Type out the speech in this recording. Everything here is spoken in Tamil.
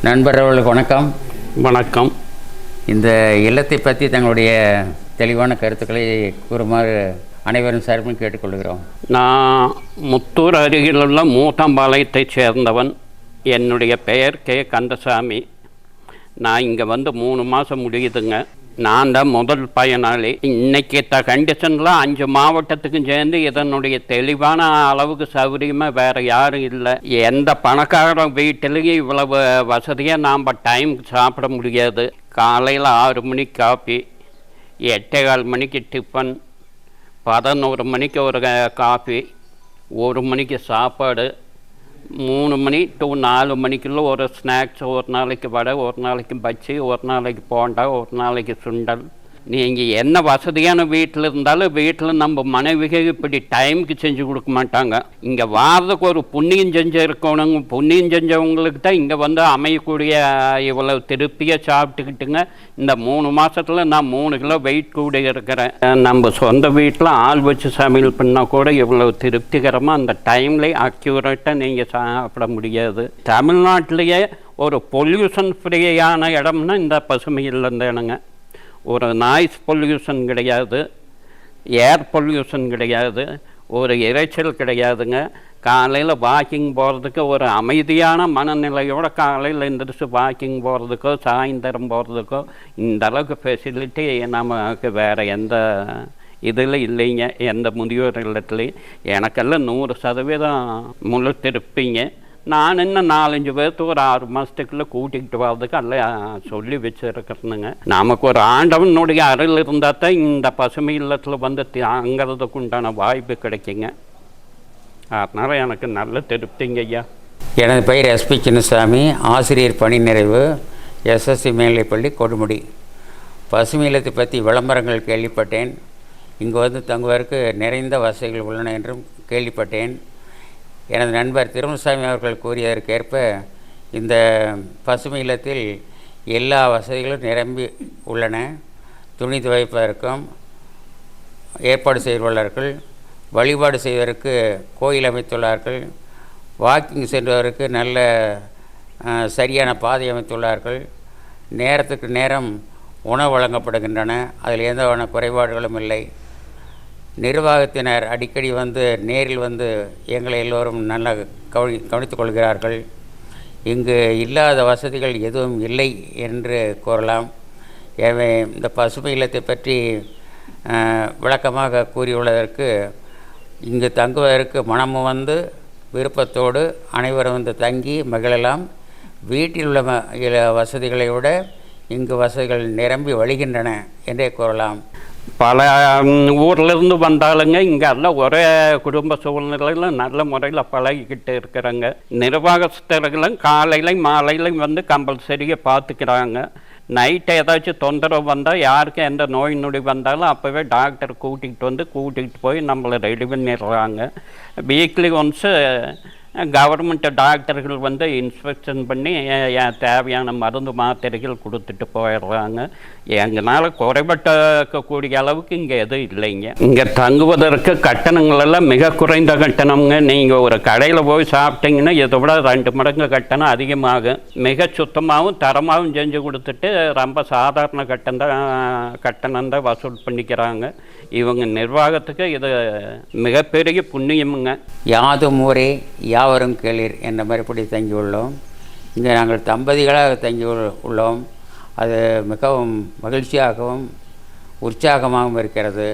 நண்பர்களுக்கு வணக்கம். வணக்கம். இந்த இல்லத்தை பற்றி தங்களுடைய தெளிவான கருத்துக்களை கூறுமாறு அனைவரும் சார்பிலும் கேட்டுக்கொள்கிறோம். நான் முத்தூர் அருகிலுள்ள மூத்தம்பாளையத்தைச் சேர்ந்தவன். என்னுடைய பெயர் கே கந்தசாமி. நான் இங்கே வந்து 3 மாதம் முடியுதுங்க. நான் தான் முதல் பயனாளி. இன்றைக்கி கண்டிஷனில் 5 மாவட்டத்துக்கும் சேர்ந்து இதனுடைய தெளிவான அளவுக்கு சௌகரியமாக வேறு யாரும் இல்லை. எந்த பணக்கார வீட்டிலையும் இவ்வளவு வசதியாக நாம் டைமுக்கு சாப்பிட முடியாது. காலையில் 6 மணிக்கு காஃபி, 8:15 மணிக்கு டிஃபன், 11 மணிக்கு ஒரு காஃபி, 1 மணிக்கு சாப்பாடு, 3 மணி to 4 மணிக்குள்ள ஒரு ஸ்நாக்ஸ், ஒரு நாளைக்கு வடை, ஒரு நாளைக்கு பஜ்ஜி, ஒரு நாளைக்கு போண்டா, ஒரு நாளைக்கு சுண்டல். நீங்கள் என்ன வசதியான வீட்டில் இருந்தாலும் வீட்டில் நம்ம மனைவிகள் இப்படி டைமுக்கு செஞ்சு கொடுக்க மாட்டாங்க. இங்கே வாரதுக்கு ஒரு புண்ணியம் இருக்கணுங்க. புண்ணியம் செஞ்சவங்களுக்கு தான் இங்கே வந்து அமையக்கூடிய இவ்வளோ திருப்தியாக சாப்பிட்டுக்கிட்டுங்க. இந்த 3 மாதத்தில் நான் 3 கிலோ வெயிட் கூட இருக்கிறேன். நம்ம சொந்த வீட்டில் ஆள் வச்சு சமையல் பண்ணால் கூட இவ்வளோ திருப்திகரமாக அந்த டைம்லேயே அக்யூரேட்டாக நீங்கள் சாப்பிட முடியாது. தமிழ்நாட்டிலேயே ஒரு பொல்யூஷன் ஃப்ரீயான இடம்னா இந்த பசுமை இல்லைங்க. ஒரு நாய்ஸ் பொல்யூஷன் கிடையாது, ஏர் பொல்யூஷன் கிடையாது, ஒரு இறைச்சல் கிடையாதுங்க. காலையில் வாக்கிங் போகிறதுக்கு ஒரு அமைதியான மனநிலையோடு காலையில் எழுந்திரிச்சு வாக்கிங் போகிறதுக்கோ சாயந்தரம் போகிறதுக்கோ இந்த அளவுக்கு ஃபெசிலிட்டி நமக்கு வேறு எந்த இதில் இல்லைங்க. எந்த முதியோர் இல்லத்துலேயும் எனக்கெல்லாம் 100% முழு திருப்பிங்க. நான் இன்னும் 4-5 பேர்த்து ஒரு 6 மாதத்துக்குள்ளே கூட்டிகிட்டு வர்றதுக்கு எல்லாம் சொல்லி வச்சுருக்கிறேனுங்க. நமக்கு ஒரு ஆண்டவனுடைய அருள் இருந்தால் தான் இந்த பசுமை இல்லத்தில் வந்து தாங்கிறதுக்கு உண்டான வாய்ப்பு கிடைக்குங்க. அதனால் எனக்கு நல்ல திருப்திங்க ஐயா. எனது பெயர் எஸ்பி சின்னசாமி. ஆசிரியர் பணி நிறைவு, எஸ்எஸ்சி மேல்நிலைப்பள்ளி, கொடுமுடி. பசுமை இல்லத்தை பற்றி விளம்பரங்கள் கேள்விப்பட்டேன். இங்கு வந்து தங்குவதற்கு நிறைந்த வசதிகள் உள்ளன என்றும் கேள்விப்பட்டேன். எனது நண்பர் திருமசாமி அவர்கள் கூறியதற்கேற்ப இந்த பசுமை இல்லத்தில் எல்லா வசதிகளும் நிரம்பி உள்ளன. துணி துவைப்பதற்கும் ஏற்பாடு செய்துள்ளார்கள். வழிபாடு செய்வதற்கு கோயில் அமைத்துள்ளார்கள். வாக்கிங் செல்வதற்கு நல்ல சரியான பாதை அமைத்துள்ளார்கள். நேரத்துக்கு நேரம் உணவு வழங்கப்படுகின்றன. அதில் எந்த குறைபாடுகளும் இல்லை. நிர்வாகத்தினர் அடிக்கடி வந்து நேரில் வந்து எங்களை எல்லோரும் நல்லா கவனித்துக் கொள்கிறார்கள். இங்கு இல்லாத வசதிகள் எதுவும் இல்லை என்று கூறலாம். எனவே இந்த பசுமை இல்லத்தை பற்றி விளக்கமாக கூறியுள்ளதற்கு இங்கு தங்குவதற்கு மனமும் வந்து விருப்பத்தோடு அனைவரும் வந்து தங்கி மகிழலாம். வீட்டில் உள்ள வசதிகளை விட இங்கு வசதிகள் நிரம்பி வழிகின்றன என்றே கூறலாம். பல ஊர்லேருந்து வந்தாலுங்க இங்கே எல்லாம் ஒரே குடும்ப சூழ்நிலையில் நல்ல முறையில் பழகிக்கிட்டு இருக்கிறாங்க. நிர்வாகஸ்தர்களும் காலையிலையும் மாலையிலையும் வந்து கம்பல்சரியாக பார்த்துக்கிறாங்க. நைட்டு ஏதாச்சும் தொந்தரவு வந்தால் யாருக்கும் எந்த நோய் நொடி வந்தாலும் அப்போவே டாக்டர் கூட்டிகிட்டு போய் நம்மளை ரெடி பண்ணிடுறாங்க. வீக்லி ஒன்ஸு கவர்மெண்ட் டாக்டர்கள் வந்து இன்ஸ்பெக்ஷன் பண்ணி தேவையான மருந்து மாத்திரைகள் கொடுத்துட்டு போயிடுறாங்க. எங்களால் குறைபட்டக்கூடிய அளவுக்கு இங்கே எதுவும் இல்லைங்க. இங்கே தங்குவதற்கு கட்டணங்களெல்லாம் மிக குறைந்த கட்டணம்ங்க. நீங்கள் ஒரு கடையில் போய் சாப்பிட்டீங்கன்னா இதை விட 2 மடங்கு கட்டணம் அதிகமாகும். மிக சுத்தமாகவும் தரமாகவும் செஞ்சு கொடுத்துட்டு ரொம்ப சாதாரண கட்டணம் தான் வசூல் பண்ணிக்கிறாங்க. இவங்க நிர்வாகத்துக்கு இது மிகப்பெரிய புண்ணியமுங்க. யாதும் ஊரே யாவரும் கேளீர் என்ற மாதிரிப்படி தங்கியுள்ளோம். இங்கே நாங்கள் தம்பதிகளாக தங்கி உள்ளோம். அது மிகவும் மகிழ்ச்சியாகவும் உற்சாகமாகவும் இருக்கிறது.